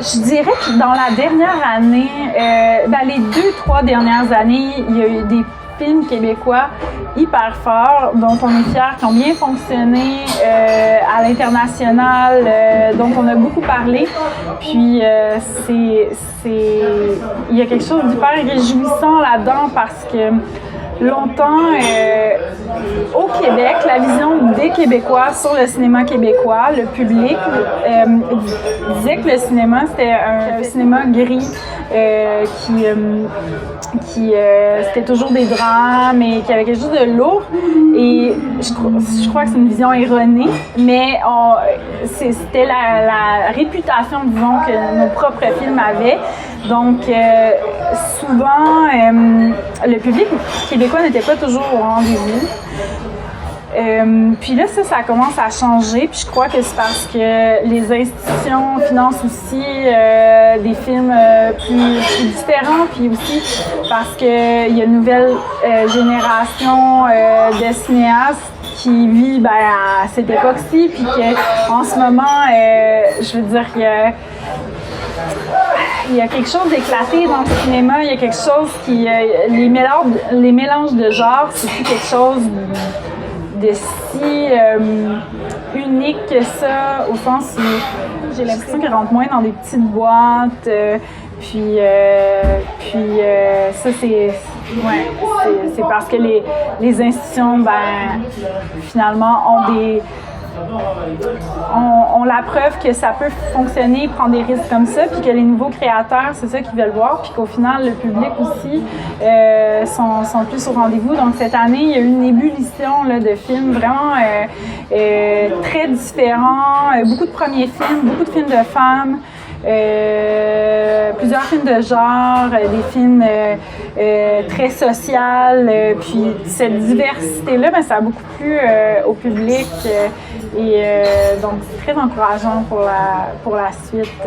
Je dirais que dans la dernière année, les 2-3 dernières années, il y a eu des films québécois hyper forts, dont on est fiers, qui ont bien fonctionné à l'international, dont on a beaucoup parlé. Puis il y a quelque chose d'hyper réjouissant là-dedans parce que longtemps, au Québec, la vision des Québécois sur le cinéma québécois, le public disait que le cinéma, c'était un cinéma gris c'était toujours des drames et qu'il y avait quelque chose de lourd. Et je crois que c'est une vision erronée, mais c'était la réputation, disons, que nos propres films avaient. Donc, souvent, le public québécois n'était pas toujours au rendez-vous. Puis là, ça commence à changer. Puis je crois que c'est parce que les institutions financent aussi des films plus différents. Puis aussi parce qu'il y a une nouvelle génération de cinéastes qui vit à cette époque-ci. Puis qu'en ce moment, je veux dire, il y a quelque chose d'éclaté dans le cinéma. Il y a quelque chose qui... les mélanges de genres, c'est plus quelque chose de si unique que ça, au sens où j'ai l'impression qu'ils rentrent moins dans des petites boîtes. Puis ça, c'est parce que les institutions, finalement, ont la preuve que ça peut fonctionner, prendre des risques comme ça, puis que les nouveaux créateurs, c'est ça qu'ils veulent voir, puis qu'au final, le public aussi sont plus au rendez-vous. Donc cette année, il y a eu une ébullition là, de films vraiment très différents, beaucoup de premiers films, beaucoup de films de femmes, plusieurs films de genre, des films très sociaux, puis cette diversité-là, ça a beaucoup plu au public et donc c'est très encourageant pour la suite.